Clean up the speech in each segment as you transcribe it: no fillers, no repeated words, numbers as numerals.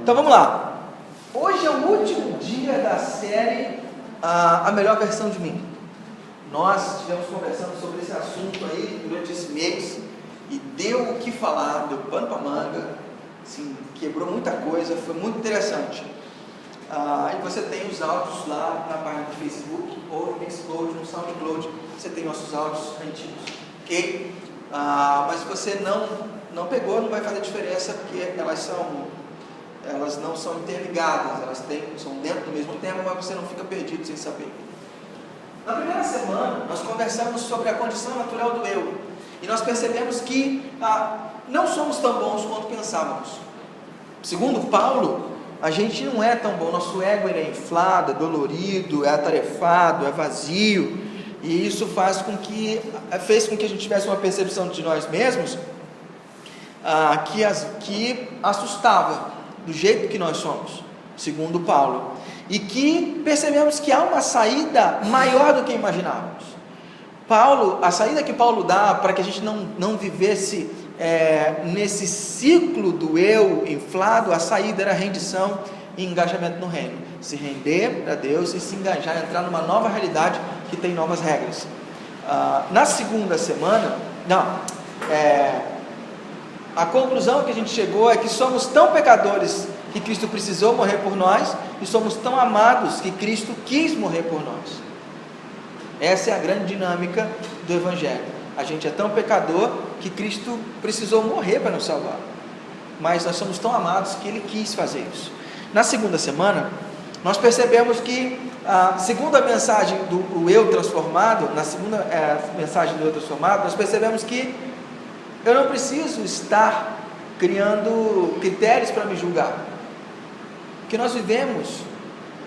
Então vamos lá. Hoje é o último dia da série A Melhor Versão de Mim. Nós estivemos conversando sobre esse assunto aí durante esse mês e deu o que falar, deu pano para manga, assim, quebrou muita coisa, foi muito interessante. E você tem os áudios lá na página do Facebook ou no Mixcloud, no Soundcloud, você tem nossos áudios antigos, ok? Mas se você não pegou, não vai fazer diferença, porque elas não são interligadas, são dentro do mesmo tema, mas você não fica perdido sem saber. Na primeira semana, nós conversamos sobre a condição natural do eu, e nós percebemos que não somos tão bons quanto pensávamos. Segundo Paulo, a gente não é tão bom, nosso ego ele é inflado, é dolorido, é atarefado, é vazio, e isso fez com que a gente tivesse uma percepção de nós mesmos que assustava do jeito que nós somos, segundo Paulo, e que percebemos que há uma saída maior do que imaginávamos. A saída que Paulo dá para que a gente não vivesse nesse ciclo do eu inflado, a saída era rendição e engajamento no reino, se render para Deus e se engajar, entrar numa nova realidade que tem novas regras. Na segunda semana, a conclusão que a gente chegou é que somos tão pecadores que Cristo precisou morrer por nós, e somos tão amados que Cristo quis morrer por nós. Essa é a grande dinâmica do Evangelho. A gente é tão pecador que Cristo precisou morrer para nos salvar, mas nós somos tão amados que Ele quis fazer isso. Na segunda semana, nós percebemos que, segundo a mensagem do eu transformado, nós percebemos que eu não preciso estar criando critérios para me julgar, porque nós vivemos,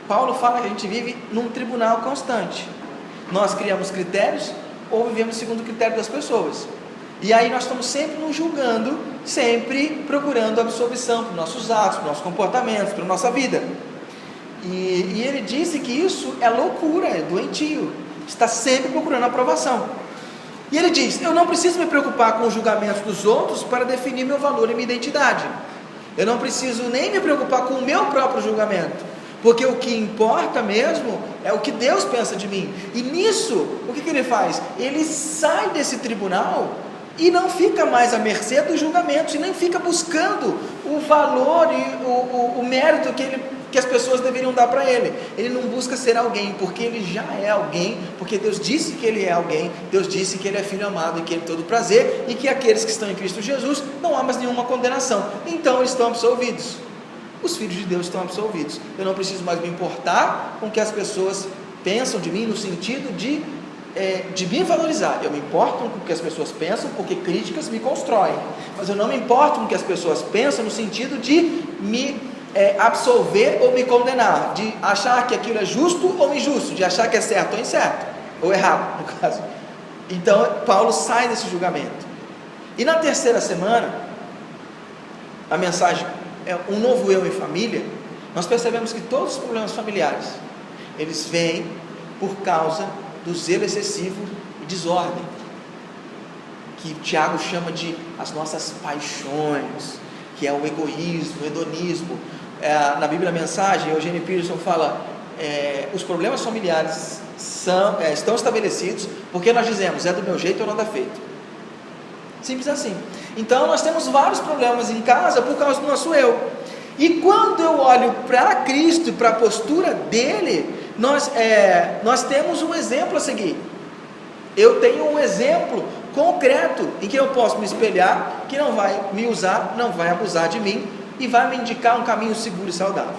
Paulo fala que a gente vive num tribunal constante. Nós criamos critérios ou vivemos segundo o critério das pessoas, e aí nós estamos sempre nos julgando, sempre procurando absolvição para os nossos atos, para os nossos comportamentos, para a nossa vida, e ele disse que isso é loucura, é doentio, está sempre procurando aprovação. E ele diz, eu não preciso me preocupar com os julgamentos dos outros para definir meu valor e minha identidade, eu não preciso nem me preocupar com o meu próprio julgamento, porque o que importa mesmo é o que Deus pensa de mim. E nisso, o que ele faz? Ele sai desse tribunal e não fica mais à mercê dos julgamentos, e nem fica buscando o valor e o mérito que as pessoas deveriam dar para ele. Ele não busca ser alguém, porque ele já é alguém, porque Deus disse que ele é alguém, Deus disse que ele é filho amado e que ele é todo prazer, e que aqueles que estão em Cristo Jesus não há mais nenhuma condenação, então eles estão absolvidos. Os filhos de Deus estão absolvidos. Eu não preciso mais me importar com o que as pessoas pensam de mim, no sentido de me valorizar. Eu me importo com o que as pessoas pensam, porque críticas me constroem, mas eu não me importo com o que as pessoas pensam no sentido de me absolver ou me condenar, de achar que aquilo é justo ou injusto, de achar que é certo ou incerto, ou errado no caso. Então Paulo sai desse julgamento. E na terceira semana, a mensagem é um novo eu em família. Nós percebemos que todos os problemas familiares, eles vêm por causa do zelo excessivo e desordem, que Tiago chama de as nossas paixões, que é o egoísmo, o hedonismo. Na Bíblia a mensagem, Eugênio Peterson fala, os problemas familiares estão estabelecidos porque nós dizemos, é do meu jeito ou não dá feito. Simples assim. Então nós temos vários problemas em casa por causa do nosso eu, e quando eu olho para Cristo e para a postura dele, nós temos um exemplo a seguir. Eu tenho um exemplo concreto em que eu posso me espelhar, que não vai me usar, não vai abusar de mim e vai me indicar um caminho seguro e saudável.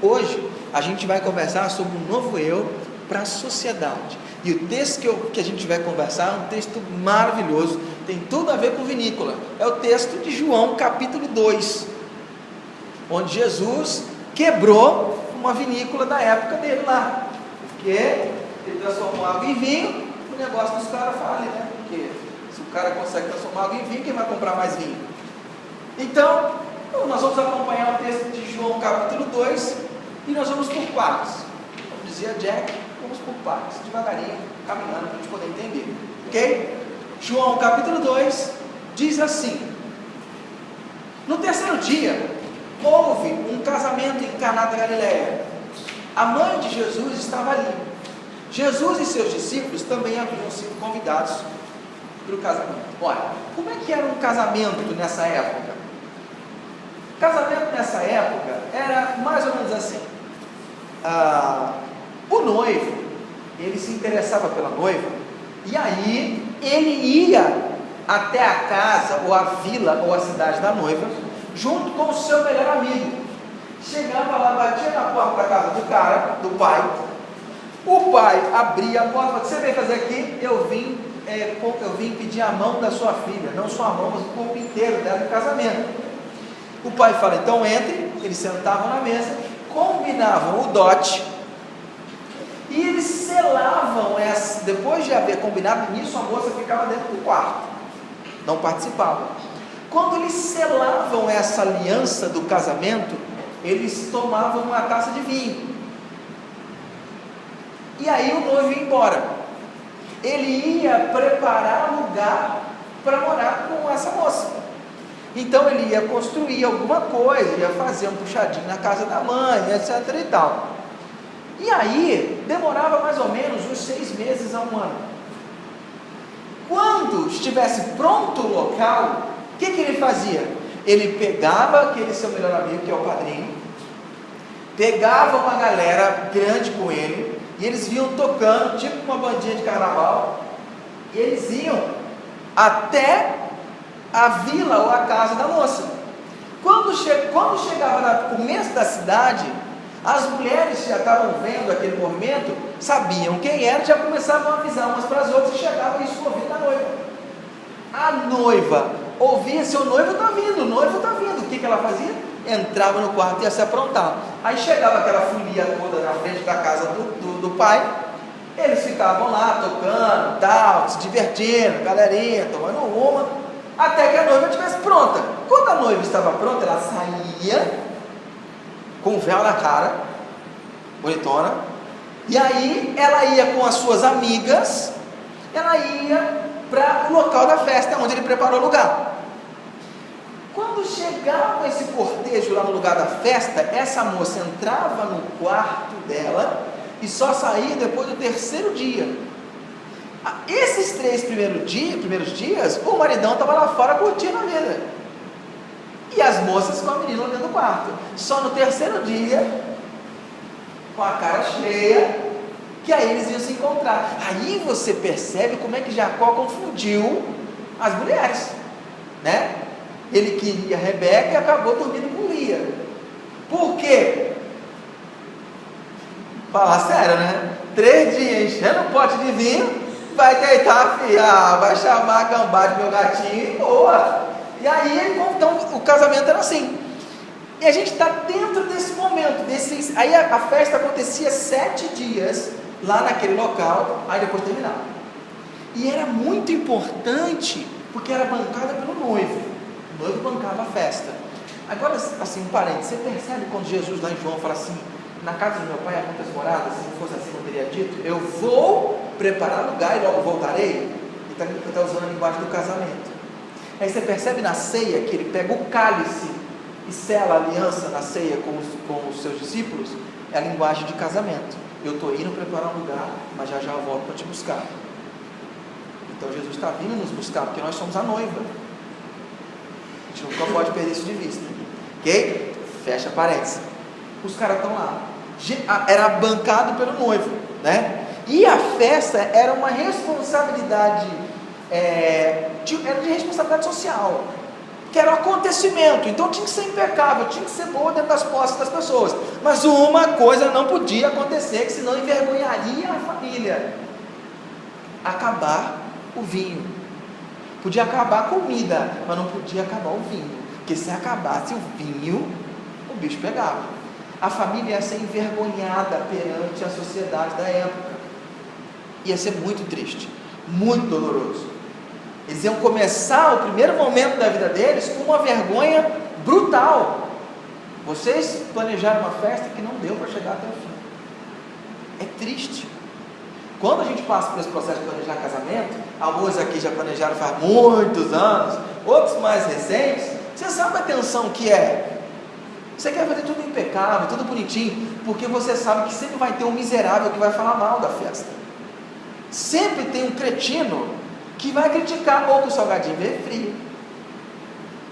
Hoje a gente vai conversar sobre um novo eu para a sociedade, e o texto que a gente vai conversar é um texto maravilhoso, tem tudo a ver com vinícola. É o texto de João capítulo 2, onde Jesus quebrou uma vinícola da época dele lá, porque ele transformou água em vinho. O negócio dos caras fala, né? Porque se o cara consegue transformar água em vinho, quem vai comprar mais vinho? Então, nós vamos acompanhar o texto de João capítulo 2, e nós vamos por partes. Como dizia Jack, vamos por partes, devagarinho, caminhando, para a gente poder entender, ok? João capítulo 2 diz assim: no terceiro dia, houve um casamento em Caná da Galileia. A mãe de Jesus estava ali. Jesus e seus discípulos também haviam sido convidados para o casamento. Olha, como é que era um casamento nessa época? Casamento nessa época era mais ou menos assim. O noivo, ele se interessava pela noiva, e aí ele ia até a casa, ou a vila, ou a cidade da noiva, junto com o seu melhor amigo. Chegava lá, batia na porta da casa do cara, do pai. O pai abria a porta e falava: você veio fazer aqui? Eu vim pedir a mão da sua filha, não só a mão, mas o corpo inteiro dela em casamento. O pai fala: então entre. Eles sentavam na mesa, combinavam o dote, e eles selavam essa. Depois de haver combinado nisso, a moça ficava dentro do quarto, não participava. Quando eles selavam essa aliança do casamento, eles tomavam uma taça de vinho, e aí o noivo ia embora. Ele ia preparar lugar para morar com essa moça. Então ele ia construir alguma coisa, ia fazer um puxadinho na casa da mãe, etc e tal. E aí demorava mais ou menos uns 6 meses a 1 ano. Quando estivesse pronto o local, o que ele fazia? Ele pegava aquele seu melhor amigo, que é o padrinho, pegava uma galera grande com ele, e eles vinham tocando, tipo uma bandinha de carnaval, e eles iam até a vila ou a casa da moça. Quando chegava no começo da cidade, as mulheres já estavam vendo aquele movimento, sabiam quem era, já começavam a avisar umas para as outras, e chegava isso no ouvido da noiva. A noiva ouvia: seu noivo está vindo, o noivo está vindo. O que ela fazia? Entrava no quarto e ia se aprontar. Aí chegava aquela folia toda na frente da casa do pai, eles ficavam lá tocando, tal, se divertindo, galerinha, tomando uma, até que a noiva estivesse pronta. Quando a noiva estava pronta, ela saía com o véu na cara, bonitona, e aí ela ia com as suas amigas, ela ia para o local da festa, onde ele preparou o lugar. Quando chegava esse cortejo lá no lugar da festa, essa moça entrava no quarto dela e só saía depois do 3º dia. Esses 3 primeiros dias, o maridão estava lá fora curtindo a vida, e as moças com a menina lá dentro do quarto. Só no 3º dia, com a cara cheia, que aí eles iam se encontrar. Aí você percebe como é que Jacó confundiu as mulheres, né? Ele queria Rebeca e acabou dormindo com Lia. Por quê? Falar sério, né? 3 dias enchendo um pote de vinho, vai deitar, vai chamar a gambá de meu gatinho e boa. E aí, então, o casamento era assim. E a gente está dentro desse momento. Aí a festa acontecia 7 dias lá naquele local, aí depois terminava. E era muito importante, porque era bancada pelo noivo. O noivo bancava a festa. Agora, assim, um parênteses, você percebe quando Jesus lá em João fala assim: na casa do meu pai há muitas moradas, se não fosse assim não teria dito, eu vou preparar lugar e logo voltarei? Ele está usando a linguagem do casamento. Aí você percebe na ceia que ele pega o cálice e sela a aliança na ceia com os seus discípulos, é a linguagem de casamento. Eu estou indo preparar um lugar, mas já eu volto para te buscar. Então Jesus está vindo nos buscar, porque nós somos a noiva. A gente nunca pode perder isso de vista, ok? Fecha parênteses. Os caras estão lá, era bancado pelo noivo, né? E a festa era uma responsabilidade, era de responsabilidade social, que era um acontecimento, então tinha que ser impecável, tinha que ser boa dentro das posses das pessoas, mas uma coisa não podia acontecer, que senão envergonharia a família: acabar o vinho. Podia acabar a comida, mas não podia acabar o vinho, porque se acabasse o vinho, o bicho pegava. A família ia ser envergonhada perante a sociedade da época, ia ser muito triste, muito doloroso. Eles iam começar o primeiro momento da vida deles com uma vergonha brutal. Vocês planejaram uma festa que não deu para chegar até o fim. É triste. Quando a gente passa por esse processo de planejar casamento, alguns aqui já planejaram faz muitos anos, outros mais recentes, você sabe a tensão que é. Você quer fazer tudo impecável, tudo bonitinho, porque você sabe que sempre vai ter um miserável que vai falar mal da festa. Sempre tem um cretino que vai criticar, ou que o salgadinho veio frio,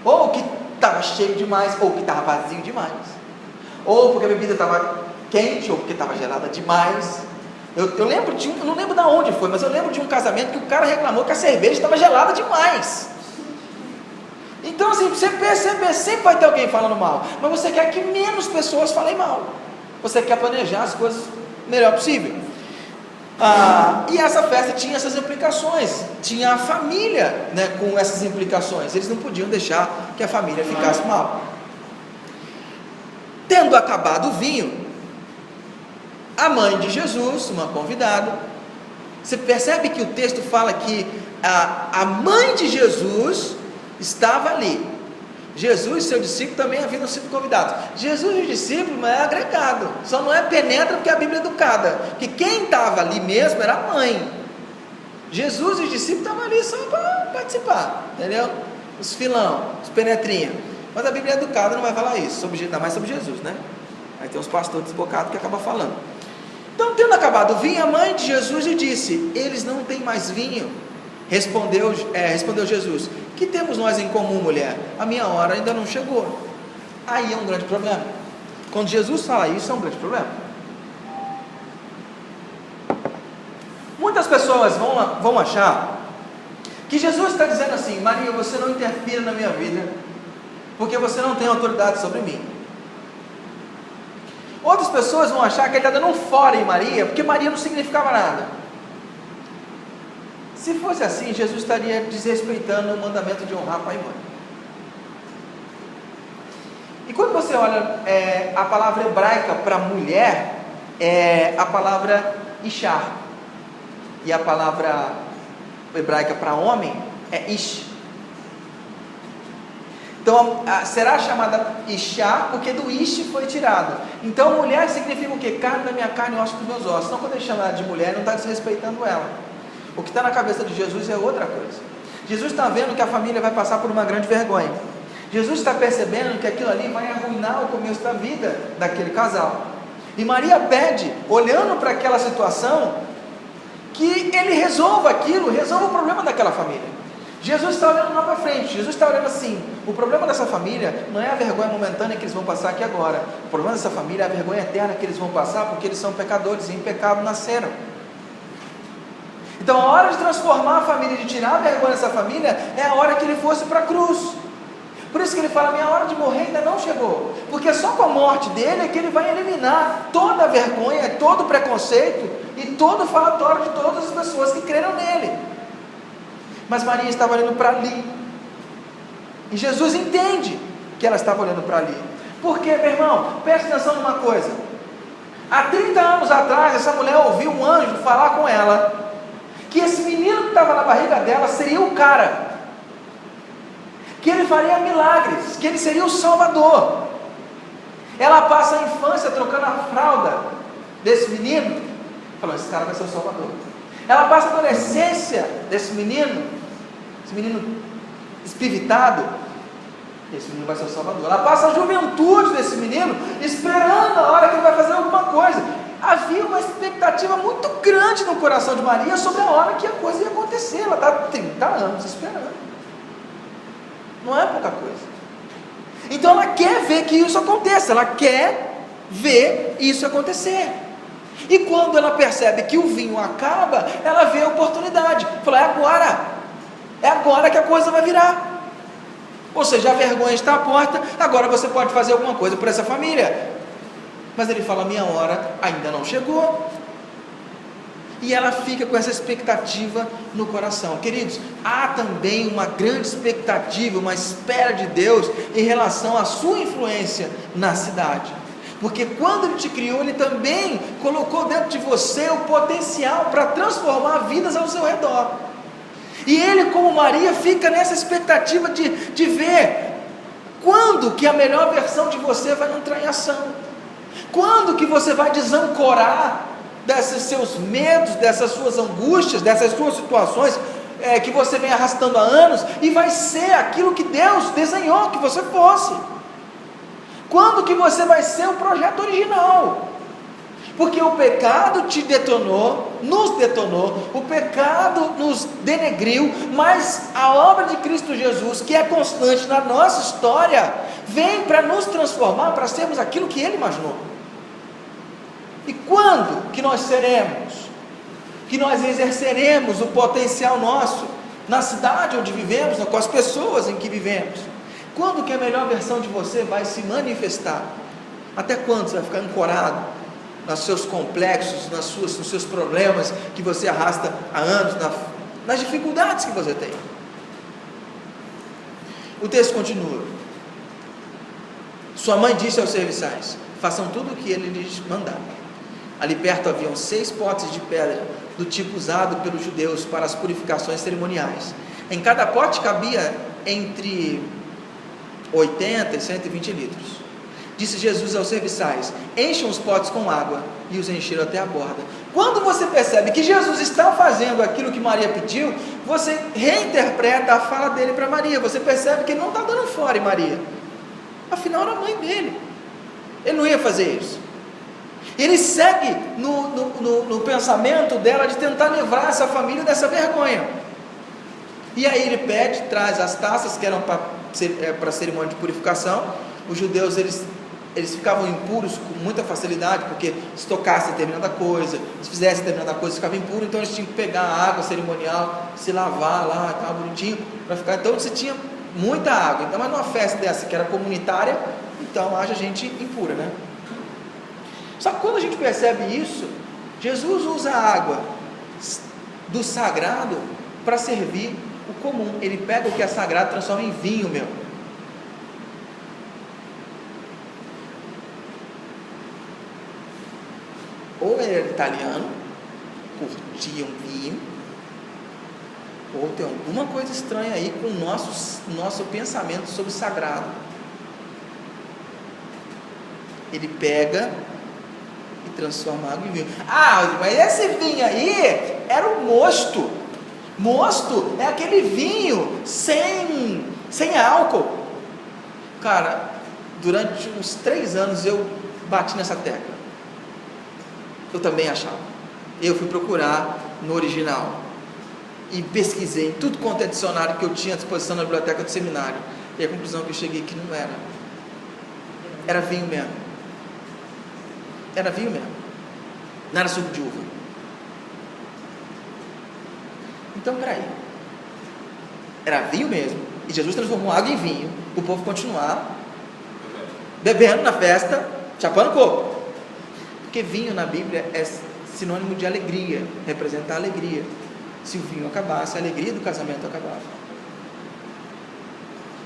ou que estava cheio demais, ou que estava vazio demais, ou porque a bebida estava quente, ou porque estava gelada demais. Eu lembro de eu não lembro de onde foi, mas eu lembro de um casamento que o cara reclamou que a cerveja estava gelada demais. Então assim, você perceber, sempre vai ter alguém falando mal, mas você quer que menos pessoas falem mal, você quer planejar as coisas o melhor possível. E essa festa tinha essas implicações, tinha a família, né, com essas implicações, eles não podiam deixar que a família ficasse mal. Tendo acabado o vinho, a mãe de Jesus, uma convidada, você percebe que o texto fala que a mãe de Jesus estava ali. Jesus e seu discípulo também haviam sido convidados. Jesus e os discípulos não é agregado, só não é penetra porque a Bíblia é educada, porque quem estava ali mesmo era a mãe. Jesus e os discípulos estavam ali só para participar, entendeu? Os filão, os penetrinhos. Mas a Bíblia é educada, não vai falar isso, ainda mais sobre Jesus, né? Aí tem uns pastores desbocados que acabam falando. Então, tendo acabado o vinho, a mãe de Jesus lhe disse: eles não têm mais vinho. Respondeu Jesus: que temos nós em comum, mulher? A minha hora ainda não chegou. Aí é um grande problema. Quando Jesus fala isso, é um grande problema. Muitas pessoas vão achar que Jesus está dizendo assim: Maria, você não interfira na minha vida, porque você não tem autoridade sobre mim. Outras pessoas vão achar que ele está dando um fora em Maria, porque Maria não significava nada. Se fosse assim, Jesus estaria desrespeitando o mandamento de honrar pai e mãe. E quando você olha a palavra hebraica para mulher, é a palavra Ishar, e a palavra hebraica para homem é Ish. Então será chamada Ishá porque do Ish foi tirado. Então mulher significa o quê? Carne da minha carne e osso dos meus ossos. Então quando ele chama ela de mulher, não está desrespeitando ela. O que está na cabeça de Jesus é outra coisa. Jesus está vendo que a família vai passar por uma grande vergonha. Jesus está percebendo que aquilo ali vai arruinar o começo da vida daquele casal. E Maria pede, olhando para aquela situação, que ele resolva aquilo, resolva o problema daquela família. Jesus está olhando lá para frente, Jesus está olhando assim: o problema dessa família não é a vergonha momentânea que eles vão passar aqui agora, o problema dessa família é a vergonha eterna que eles vão passar, porque eles são pecadores e em pecado nasceram. Então a hora de transformar a família, de tirar a vergonha dessa família, é a hora que ele fosse para a cruz. Por isso que ele fala: minha hora de morrer ainda não chegou, porque só com a morte dele é que ele vai eliminar toda a vergonha, todo o preconceito e todo o falatório de todas as pessoas que creram nele. Mas Maria estava olhando para ali, e Jesus entende que ela estava olhando para ali. Por quê, meu irmão? Preste atenção numa coisa: há 30 anos atrás, essa mulher ouviu um anjo falar com ela, que esse menino que estava na barriga dela seria o cara, que ele faria milagres, que ele seria o Salvador. Ela passa a infância trocando a fralda desse menino, falou: esse cara vai ser o Salvador. Ela passa a adolescência desse menino, esse menino espivitado, esse menino vai ser o Salvador. Ela passa a juventude desse menino, esperando a hora que ele vai fazer alguma coisa. Havia uma expectativa muito grande no coração de Maria sobre a hora que a coisa ia acontecer. Ela está há 30 anos esperando, não é pouca coisa. Então ela quer ver que isso aconteça, ela quer ver isso acontecer. E quando ela percebe que o vinho acaba, ela vê a oportunidade, fala: é agora que a coisa vai virar. Ou seja, a vergonha está à porta, agora você pode fazer alguma coisa por essa família. Mas ele fala: minha hora ainda não chegou. E ela fica com essa expectativa no coração. Queridos, há também uma grande expectativa, uma espera de Deus em relação à sua influência na cidade. Porque quando Ele te criou, Ele também colocou dentro de você o potencial para transformar vidas ao seu redor. E Ele, como Maria, fica nessa expectativa de ver quando que a melhor versão de você vai entrar em ação. Quando que você vai desancorar desses seus medos, dessas suas angústias, dessas suas situações que você vem arrastando há anos, e vai ser aquilo que Deus desenhou que você fosse. Quando que você vai ser o projeto original? Porque o pecado te detonou, nos detonou, o pecado nos denegriu, mas a obra de Cristo Jesus, que é constante na nossa história, vem para nos transformar, para sermos aquilo que Ele imaginou. E quando que nós seremos, que nós exerceremos o potencial nosso, na cidade onde vivemos, com as pessoas em que vivemos? Quando que a melhor versão de você vai se manifestar? Até quando você vai ficar ancorado nos seus complexos, nos seus problemas que você arrasta há anos, nas dificuldades que você tem? O texto continua. Sua mãe disse aos serviçais: façam tudo o que ele lhes mandar. Ali perto haviam 6 potes de pedra, do tipo usado pelos judeus para as purificações cerimoniais. Em cada pote cabia entre 80 e 120 litros. Disse Jesus aos serviçais: encham os potes com água, e os encheram até a borda. Quando você percebe que Jesus está fazendo aquilo que Maria pediu, você reinterpreta a fala dele para Maria. Você percebe que ele não está dando fora em Maria, afinal era a mãe dele, ele não ia fazer isso. Ele segue no pensamento dela de tentar livrar essa família dessa vergonha. E aí ele pede, traz as taças que eram para a cerimônia de purificação. Os judeus eles ficavam impuros com muita facilidade, porque se tocasse determinada coisa, se fizesse determinada coisa, ficava impuro. Então eles tinham que pegar a água cerimonial, se lavar lá, estava bonitinho para ficar. Então você tinha muita água. Então, mas numa festa dessa que era comunitária, então haja gente impura, né? Só que quando a gente percebe isso, Jesus usa a água do sagrado para servir o comum. Ele pega o que é sagrado e transforma em vinho, meu. Ou ele era italiano, curtia um vinho, ou tem alguma coisa estranha aí com o nosso pensamento sobre o sagrado. Ele pega e transforma água em vinho. Ah, mas esse vinho aí era o mosto. Mosto é aquele vinho sem álcool. Cara, durante uns 3 anos eu bati nessa tecla. Eu também achava. Eu fui procurar no original e pesquisei tudo quanto é dicionário que eu tinha à disposição na biblioteca do seminário, e a conclusão que eu cheguei que não era vinho mesmo. Era vinho mesmo, não era suco de uva. Então peraí, era vinho mesmo, e Jesus transformou água em vinho, o povo continuar bebendo na festa, chapando coco. Porque vinho na Bíblia é sinônimo de alegria, representa a alegria. Se o vinho acabasse, a alegria do casamento acabava.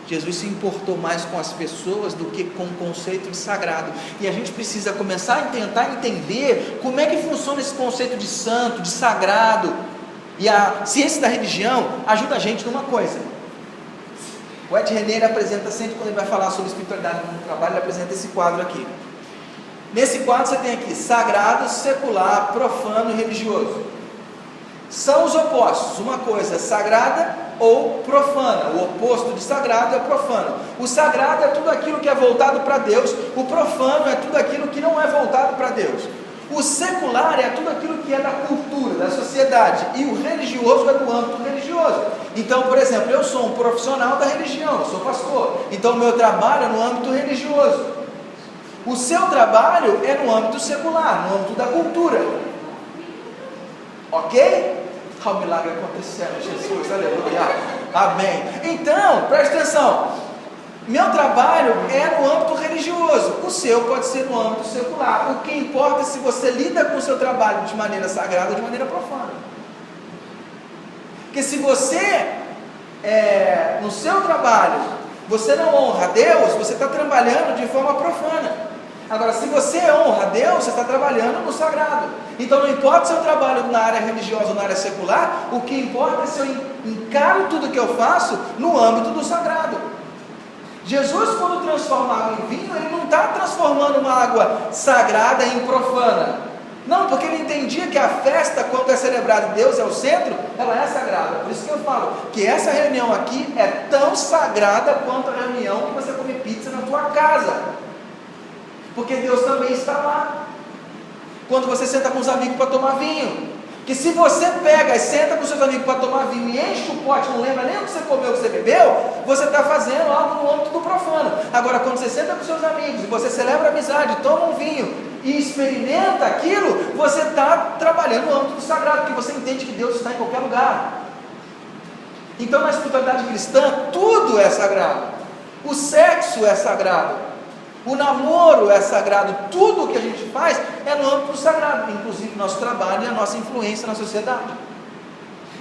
Jesus se importou mais com as pessoas do que com o conceito de sagrado. E a gente precisa começar a tentar entender como é que funciona esse conceito de santo, de sagrado. E a ciência da religião ajuda a gente numa coisa. O Ed René apresenta sempre, quando ele vai falar sobre espiritualidade no trabalho, ele apresenta esse quadro aqui. Nesse quadro você tem aqui sagrado, secular, profano e religioso. São os opostos, uma coisa sagrada ou profana. O oposto de sagrado é profano. O sagrado é tudo aquilo que é voltado para Deus, o profano é tudo aquilo que não é voltado para Deus. O secular é tudo aquilo que é da cultura, da sociedade, e o religioso é do âmbito religioso. Então, por exemplo, eu sou um profissional da religião, eu sou pastor, então o meu trabalho é no âmbito religioso. O seu trabalho é no âmbito secular, no âmbito da cultura. Ok? Olha o milagre acontecendo, Jesus, aleluia, amém. Então, preste atenção, meu trabalho é no âmbito religioso, o seu pode ser no âmbito secular. O que importa é se você lida com o seu trabalho de maneira sagrada ou de maneira profana. Porque se você, no seu trabalho, você não honra a Deus, você está trabalhando de forma profana. Agora, se você honra a Deus, você está trabalhando no sagrado. Então não importa se eu trabalho na área religiosa ou na área secular, o que importa é se eu encaro tudo que eu faço no âmbito do sagrado. Jesus, quando transforma água em vinho, ele não está transformando uma água sagrada em profana. Não, porque ele entendia que a festa, quando é celebrada e Deus é o centro, ela é sagrada. Por isso que eu falo que essa reunião aqui é tão sagrada quanto a reunião que você come pizza na tua casa. porque Deus também está lá. Quando você senta com os amigos para tomar vinho, que se você pega e senta com seus amigos para tomar vinho e enche o pote, não lembra nem o que você comeu, o que você bebeu, você está fazendo algo no âmbito do profano. Agora, quando você senta com seus amigos e você celebra a amizade, toma um vinho e experimenta aquilo, você está trabalhando no âmbito do sagrado, porque você entende que Deus está em qualquer lugar. Então, na espiritualidade cristã, tudo é sagrado. O sexo é sagrado. O namoro é sagrado, tudo o que a gente faz é no âmbito sagrado, inclusive nosso trabalho e a nossa influência na sociedade.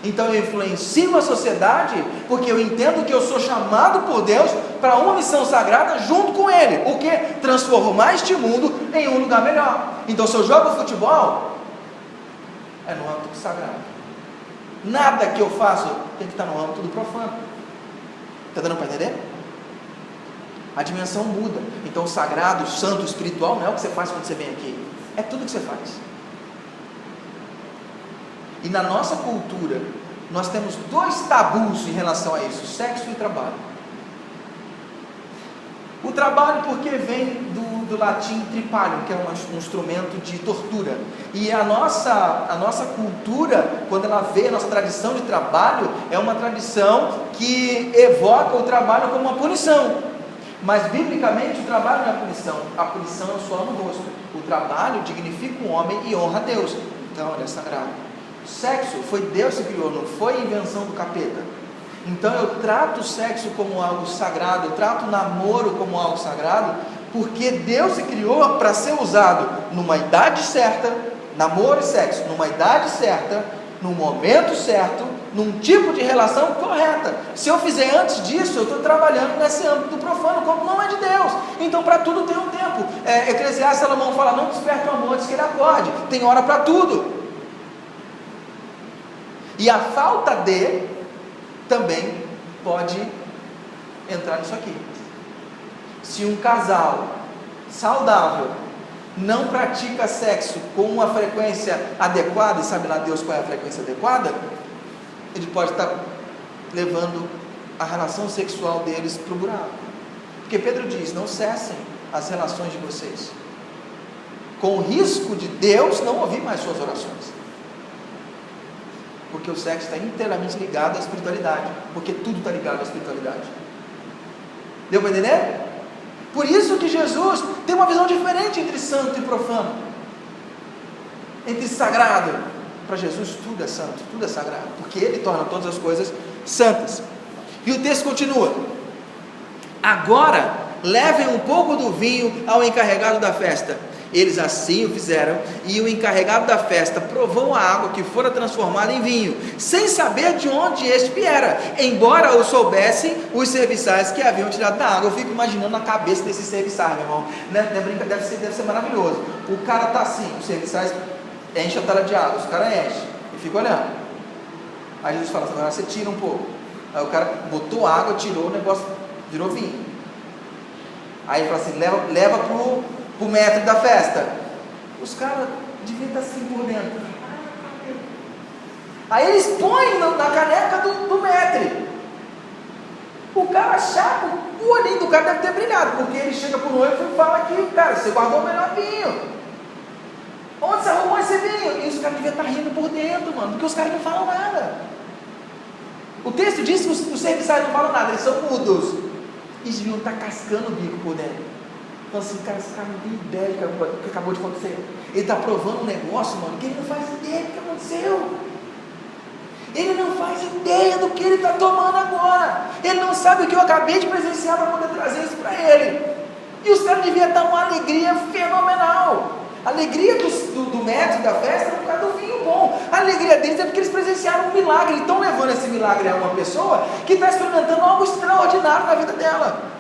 Então eu influencio a sociedade, porque eu entendo que eu sou chamado por Deus para uma missão sagrada junto com Ele. O que? Transformar este mundo em um lugar melhor. Então se eu jogo futebol, é no âmbito sagrado. Nada que eu faço tem que estar no âmbito do profano. Está dando para entender? A dimensão muda. Então o sagrado, o santo, o espiritual não é o que você faz quando você vem aqui, é tudo que você faz. E na nossa cultura nós temos dois tabus em relação a isso: sexo e trabalho. O trabalho porque vem do latim tripalium, que é um instrumento de tortura. E a nossa cultura, quando ela vê a nossa tradição de trabalho, é uma tradição que evoca o trabalho como uma punição. Mas biblicamente o trabalho não é punição, a punição é o suor no rosto. O trabalho dignifica o homem e honra a Deus. Então ele é sagrado. O sexo foi Deus que criou, não foi invenção do capeta. Então eu trato o sexo como algo sagrado, eu trato o namoro como algo sagrado, porque Deus se criou para ser usado numa idade certa, namoro e sexo, numa idade certa, no momento certo, num tipo de relação correta. Se eu fizer antes disso, eu estou trabalhando nesse âmbito do profano, como não é de Deus. Então para tudo tem um tempo. Eclesiastes, Salomão fala: não desperte o amor antes que ele acorde. Tem hora para tudo. E a falta de também pode entrar nisso aqui. Se um casal saudável não pratica sexo com uma frequência adequada, e sabe lá Deus qual é a frequência adequada, ele pode estar levando a relação sexual deles para o buraco. Porque Pedro diz: não cessem as relações de vocês, com o risco de Deus não ouvir mais suas orações. Porque o sexo está inteiramente ligado à espiritualidade, porque tudo está ligado à espiritualidade. Deu para entender? Por isso que Jesus tem uma visão diferente entre santo e profano, entre sagrado. Para Jesus tudo é santo, tudo é sagrado, porque Ele torna todas as coisas santas. E o texto continua: agora levem um pouco do vinho ao encarregado da festa. Eles assim o fizeram, e o encarregado da festa provou a água que fora transformada em vinho, sem saber de onde este viera, embora o soubessem os serviçais que haviam tirado da água. Eu fico imaginando a cabeça desses serviçais, meu irmão, deve ser maravilhoso. O cara está assim, os serviçais enchem a talha de água, os caras enchem, e fica olhando. Aí Jesus fala: agora você tira um pouco. Aí o cara botou água, tirou, o negócio virou vinho. Aí ele fala assim: leva pro mestre da festa. Os caras deviam estar assim por dentro. Aí eles põem na caneca do mestre. O cara chapa, o olhinho do cara deve ter brilhado, porque ele chega pro noivo e fala que: cara, você guardou o melhor vinho, onde você arrumou esse vinho? E os caras deviam estar rindo por dentro, mano, porque os caras não falam nada. O texto diz que os serviçais não falam nada, eles são mudos. Eles deviam estar cascando o bico por dentro. Então assim: cara, esse cara não tem ideia do que acabou de acontecer. Ele está provando um negócio, mano, que ele não faz ideia do que aconteceu. Ele não faz ideia do que ele está tomando agora. Ele não sabe o que eu acabei de presenciar para poder trazer isso para ele. E os caras deviam dar uma alegria fenomenal. A alegria do mestre da festa é por causa do vinho bom. A alegria deles é porque eles presenciaram um milagre. Estão levando esse milagre a uma pessoa que está experimentando algo extraordinário na vida dela.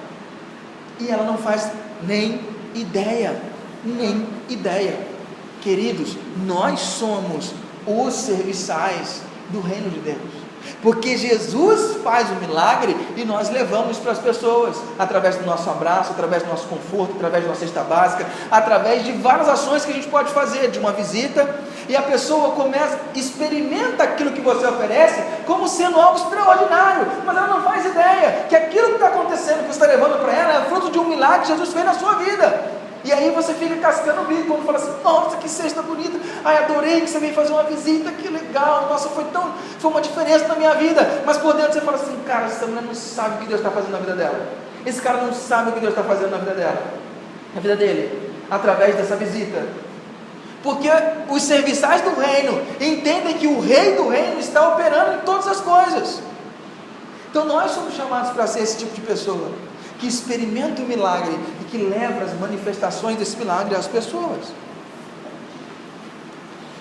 E ela não faz nem ideia. Queridos, nós somos os serviçais do reino de Deus, porque Jesus faz o milagre e nós levamos para as pessoas, através do nosso abraço, através do nosso conforto, através da nossa cesta básica, através de várias ações que a gente pode fazer, de uma visita, e a pessoa experimenta aquilo que você oferece como sendo algo extraordinário, mas ela não faz ideia que aquilo que está acontecendo, que você está levando para ela, é fruto de um milagre que Jesus fez na sua vida. E aí você fica cascando o bico quando fala assim: nossa, que cesta bonita, ai, adorei que você veio fazer uma visita, que legal, nossa, foi uma diferença na minha vida. Mas por dentro você fala assim: cara, essa mulher não sabe o que Deus está fazendo na vida dela. Esse cara não sabe o que Deus está fazendo na vida dela, na vida dele, através dessa visita. Porque os serviçais do reino entendem que o rei do reino está operando em todas as coisas. Então nós somos chamados para ser esse tipo de pessoa, que experimenta o milagre e que leva as manifestações desse milagre às pessoas.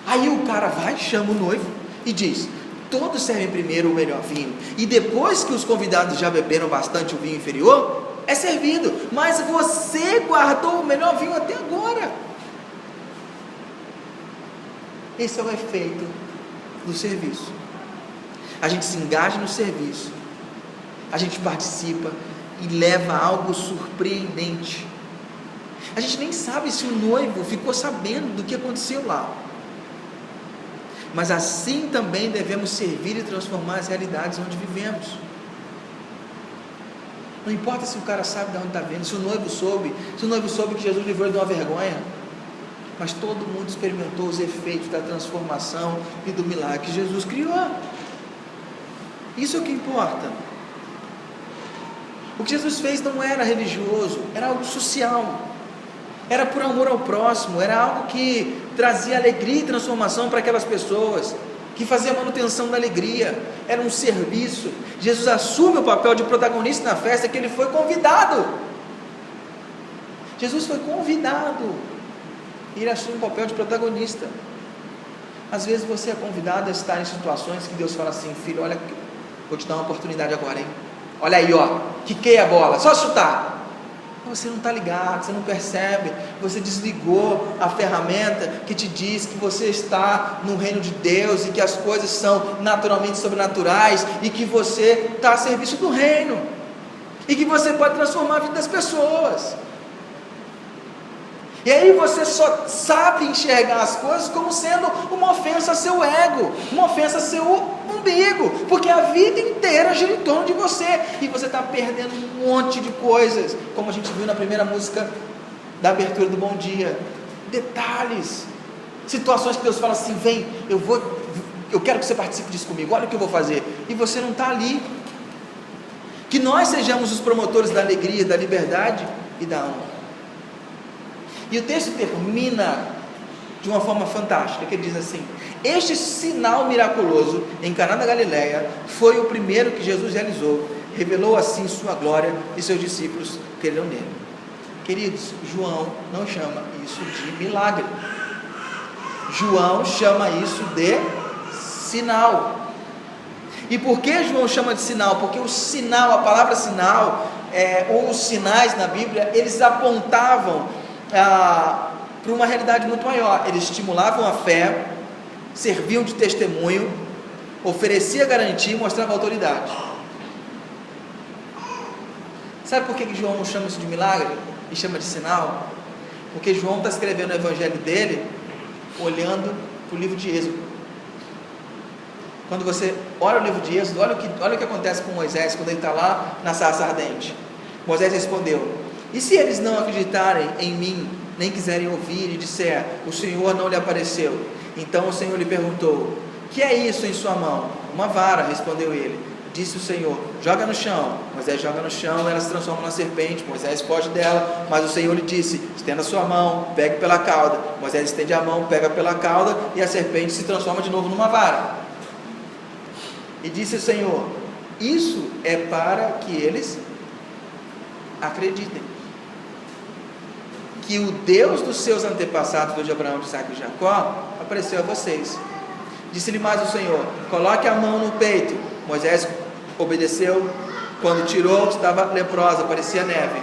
Aí o cara vai, chama o noivo e diz: todos servem primeiro o melhor vinho, e depois que os convidados já beberam bastante o vinho inferior, é servido, mas você guardou o melhor vinho até agora. Esse é o efeito do serviço. A gente se engaja no serviço, a gente participa e leva algo surpreendente. A gente nem sabe se o noivo ficou sabendo do que aconteceu lá, mas assim também devemos servir e transformar as realidades onde vivemos. Não importa se o cara sabe de onde está vendo, se o noivo soube que Jesus livrou ele de uma vergonha, mas todo mundo experimentou os efeitos da transformação e do milagre que Jesus criou. Isso é o que importa. O que Jesus fez não era religioso, era algo social, era por amor ao próximo, era algo que trazia alegria e transformação para aquelas pessoas, que fazia a manutenção da alegria, era um serviço. Jesus assume o papel de protagonista na festa, que ele foi convidado. Jesus foi convidado, e ele assume o papel de protagonista. Às vezes você é convidado a estar em situações que Deus fala assim: filho, olha, vou te dar uma oportunidade agora, hein? Olha aí, ó, quiquei a bola, só chutar. Você não está ligado, você não percebe, você desligou a ferramenta que te diz que você está no reino de Deus e que as coisas são naturalmente sobrenaturais e que você está a serviço do reino e que você pode transformar a vida das pessoas. E aí você só sabe enxergar as coisas como sendo uma ofensa a seu ego, uma ofensa a seu umbigo, porque a vida inteira gira em torno de você, e você está perdendo um monte de coisas, como a gente viu na primeira música da abertura do Bom Dia. Detalhes, situações que Deus fala assim: vem, eu quero que você participe disso comigo, olha o que eu vou fazer, e você não está ali. Que nós sejamos os promotores da alegria, da liberdade e da honra. E o texto termina de uma forma fantástica, que ele diz assim: este sinal miraculoso em Caná da Galileia foi o primeiro que Jesus realizou, revelou assim sua glória, e seus discípulos creram nele. Queridos, João não chama isso de milagre, João chama isso de sinal. E por que João chama de sinal? Porque o sinal, a palavra sinal, ou os sinais na Bíblia, eles apontavam para uma realidade muito maior. Eles estimulavam a fé, serviam de testemunho, oferecia garantia e mostrava autoridade. Sabe por que João não chama isso de milagre e chama de sinal? Porque João está escrevendo o evangelho dele olhando para o livro de Êxodo. Quando você olha o livro de Êxodo, olha o que acontece com Moisés quando ele está lá na sarça ardente. Moisés respondeu: e se eles não acreditarem em mim, nem quiserem ouvir, e disser: o Senhor não lhe apareceu? Então o Senhor lhe perguntou: que é isso em sua mão? Uma vara, respondeu ele. Disse o Senhor: joga no chão. Moisés joga no chão, ela se transforma numa serpente. Moisés foge dela, mas o Senhor lhe disse: estenda a sua mão, pegue pela cauda. Moisés estende a mão, pega pela cauda, e a serpente se transforma de novo numa vara. E disse o Senhor: isso é para que eles acreditem que o Deus dos seus antepassados, Deus de Abraão, de Isaac e Jacó, apareceu a vocês. Disse-lhe mais o Senhor: coloque a mão no peito. Moisés obedeceu. Quando tirou, estava leprosa, parecia neve.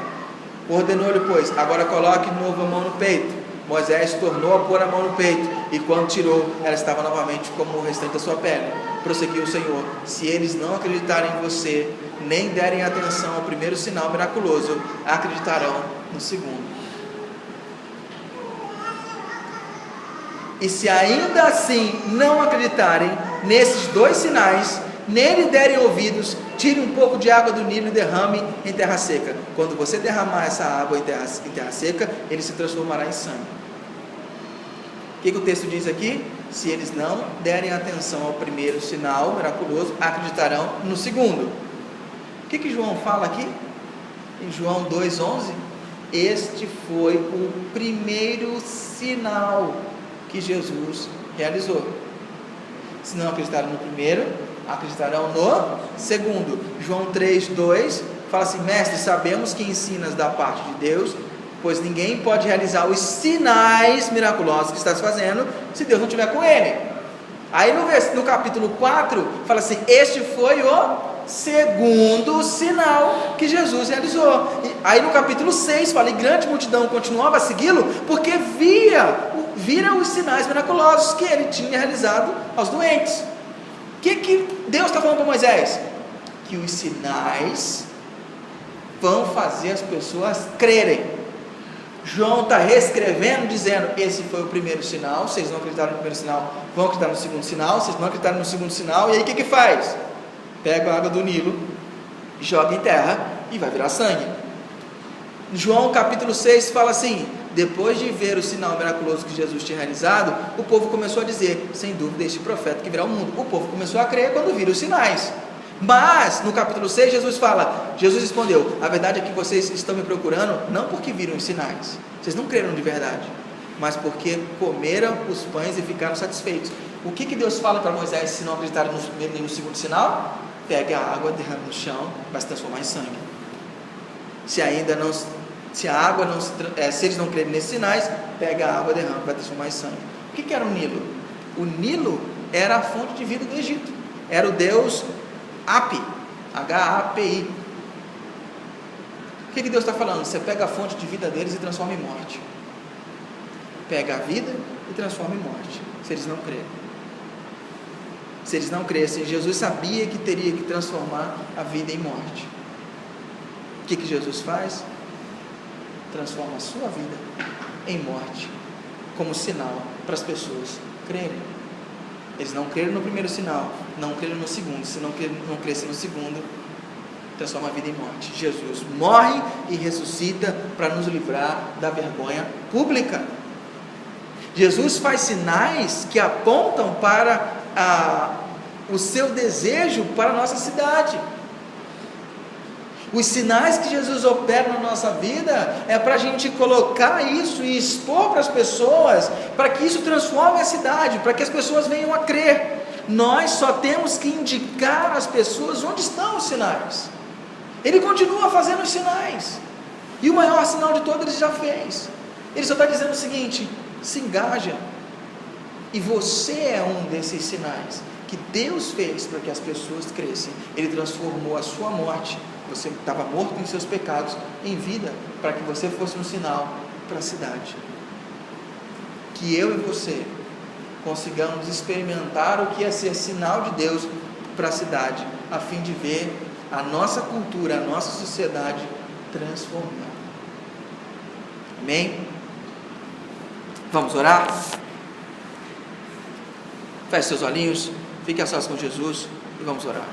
Ordenou-lhe, pois: agora coloque de novo a mão no peito. Moisés tornou a pôr a mão no peito, e quando tirou, ela estava novamente como o restante da sua pele. Prosseguiu o Senhor: se eles não acreditarem em você, nem derem atenção ao primeiro sinal miraculoso, acreditarão no segundo. E se ainda assim não acreditarem nesses dois sinais, nem lhe derem ouvidos, tire um pouco de água do Nilo e derrame em terra seca. Quando você derramar essa água em terra seca, ele se transformará em sangue. O que o texto diz aqui? Se eles não derem atenção ao primeiro sinal miraculoso, acreditarão no segundo. O que João fala aqui? Em João 2,11, este foi o primeiro sinal que Jesus realizou. Se não acreditaram no primeiro, acreditarão no segundo. João 3,2 fala assim: mestre, sabemos que ensinas da parte de Deus, pois ninguém pode realizar os sinais miraculosos que estás fazendo se Deus não estiver com ele. Aí no capítulo 4 fala assim: este foi o segundo sinal que Jesus realizou. Aí no capítulo 6 fala: e grande multidão continuava a segui-lo, porque vira os sinais miraculosos que ele tinha realizado aos doentes. O que Deus está falando para Moisés? Que os sinais vão fazer as pessoas crerem. João está reescrevendo, dizendo: esse foi o primeiro sinal. Vocês não acreditaram no primeiro sinal, vão acreditar no segundo sinal. Vocês não acreditaram no segundo sinal. E aí o que faz? Pega a água do Nilo, joga em terra e vai virar sangue. João capítulo 6 fala assim: depois de ver o sinal miraculoso que Jesus tinha realizado, o povo começou a dizer: sem dúvida este profeta que virá ao mundo. O povo começou a crer quando viram os sinais. Mas no capítulo 6 Jesus respondeu: a verdade é que vocês estão me procurando não porque viram os sinais, vocês não creram de verdade, mas porque comeram os pães e ficaram satisfeitos. O que Deus fala para Moisés se não acreditarem no primeiro nem no segundo sinal? Pegue a água, derrame no chão, vai se transformar em sangue. Se eles não crerem nesses sinais, pega a água, derrama, vai transformar em sangue. O que era o Nilo? O Nilo era a fonte de vida do Egito, era o deus Hapi, H-A-P-I. O que Deus está falando? Você pega a fonte de vida deles e transforma em morte. Pega a vida e transforma em morte, se eles não crerem. Se eles não crescem, Jesus sabia que teria que transformar a vida em morte. O que Jesus faz? Transforma a sua vida em morte, como sinal para as pessoas crerem. Eles não creram no primeiro sinal, não creram no segundo. Se não crescem no segundo, transforma a vida em morte. Jesus morre e ressuscita para nos livrar da vergonha pública. Jesus faz sinais que apontam para o seu desejo para a nossa cidade. Os sinais que Jesus opera na nossa vida é para a gente colocar isso e expor para as pessoas, para que isso transforme a cidade, para que as pessoas venham a crer. Nós só temos que indicar às pessoas onde estão os sinais. Ele continua fazendo os sinais, e o maior sinal de todos ele já fez. Ele só está dizendo o seguinte: se engaja. E você é um desses sinais que Deus fez para que as pessoas crescem. Ele transformou a sua morte, você estava morto em seus pecados, em vida, para que você fosse um sinal para a cidade. Que eu e você consigamos experimentar o que é ser sinal de Deus para a cidade, a fim de ver a nossa cultura, a nossa sociedade transformar. Amém? Vamos orar? Feche seus olhinhos, fique a sós com Jesus e vamos orar.